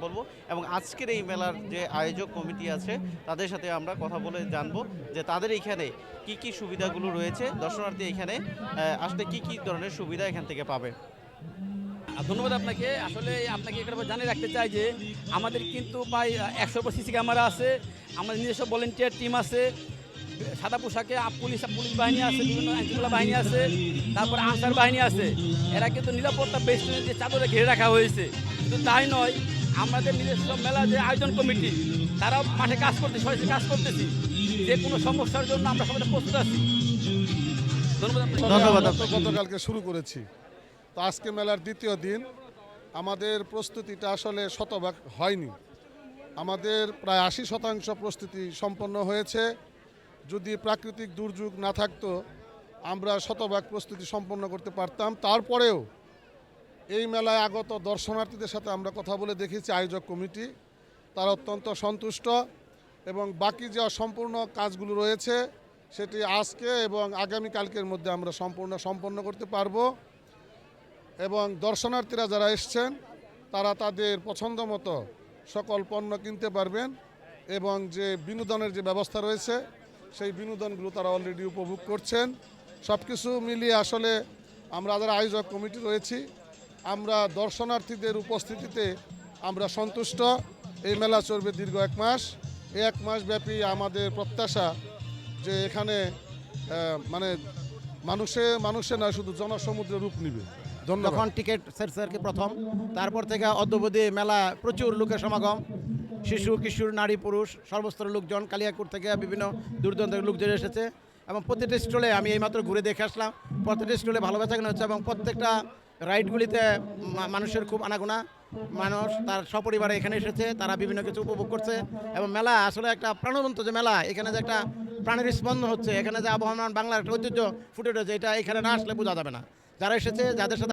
বলবো এবং আজকের এই মেলার যে আয়োজক কমিটি আছে তাদের সাথে আমরা কথা বলে জানবো যে তাদের এখানে কি কি সুবিধাগুলো রয়েছে, দর্শনার্থী এখানে আসলে কি কি ধরনের সুবিধা এখান থেকে পাবে। ধন্যবাদ আপনাকে। আসলে আপনাকে একটা জানিয়ে রাখতে চাই যে আমাদের কিন্তু প্রায় 100 সিসি ক্যামেরা আছে, আমাদের নিজস্ব ভলেন্টিয়ার টিম আছে, সাদা পোশাকে পুলিশ পুলিশ বাহিনী আছে, বিভিন্ন আইনশৃঙ্খলা বাহিনী আছে, তারপর আনসার বাহিনী আছে। এরা কিন্তু নিরাপত্তা বেষ্টনী যে চাদরে ঘিরে রাখা হয়েছে। কিন্তু তাই নয়, আমাদের নিজস্ব মেলা যে আয়োজন কমিটি তারা মাঠে কাজ করতে সরাসরি কাজ করতেছি। যে কোনো সমস্যার জন্য আমরা সবাই প্রস্তুত আছি। ধন্যবাদ আপনাকে। ধন্যবাদ আমরা তো গতকালকে শুরু করেছি, তো আজকে মেলার দ্বিতীয় দিন। আমাদের প্রস্তুতিটা আসলে শতভাগ হয়নি, আমাদের প্রায় 80% প্রস্তুতি সম্পন্ন হয়েছে। যদি প্রাকৃতিক দুর্যোগ না থাকতো আমরা শতভাগ প্রস্তুতি সম্পন্ন করতে পারতাম। তারপরেও এই মেলায় আগত দর্শনার্থীদের সাথে আমরা কথা বলে দেখেছি, আয়োজক কমিটি তারা অত্যন্ত সন্তুষ্ট এবং বাকি যে সম্পূর্ণ কাজগুলো রয়েছে সেটি আজকে এবং আগামীকালকের মধ্যে আমরা সম্পন্ন করতে পারবো এবং দর্শনার্থীরা যারা এসছেন তারা তাদের পছন্দ মতো সকল পণ্য কিনতে পারবেন এবং যে বিনোদনের যে ব্যবস্থা রয়েছে সেই বিনোদনগুলো তারা অলরেডি উপভোগ করছেন। সব কিছু মিলিয়ে আসলে আমরা যারা আয়োজক কমিটি রয়েছি আমরা দর্শনার্থীদের উপস্থিতিতে আমরা সন্তুষ্ট। এই মেলা চলবে দীর্ঘ 1 মাস। এই 1 মাস ব্যাপী আমাদের প্রত্যাশা যে এখানে মানে মানুষে না শুধু জনসমুদ্রের রূপ নিবে। ধন্যবাদ। যখন টিকিট সেরকে প্রথম, তারপর থেকে অদ্যবধি মেলা প্রচুর লোকের সমাগম, শিশু কিশোর নারী পুরুষ সর্বস্তরের লোকজন, কালিয়াকুর থেকে বিভিন্ন দূরদূরান্তের লোকজন এসেছে এবং প্রতিটি স্টলে আমি এইমাত্র ঘুরে দেখে আসলাম, প্রতিটি স্টলে ভালো বেচাকেনা হচ্ছে এবং প্রত্যেকটা রাইডগুলিতে মানুষের খুব আনাগোনা। মানুষ তার সপরিবারে এখানে এসেছে, তারা বিভিন্ন কিছু উপভোগ করছে এবং মেলা আসলে একটা প্রাণবন্ত যে মেলা, এখানে যে একটা প্রাণের স্পন্দন হচ্ছে, এখানে যে আবহমান বাংলার একটা ঐতিহ্য ফুটে উঠেছে, এটা এখানে না আসলে বোঝা যাবে না। যারা এসেছে যাদের সাথে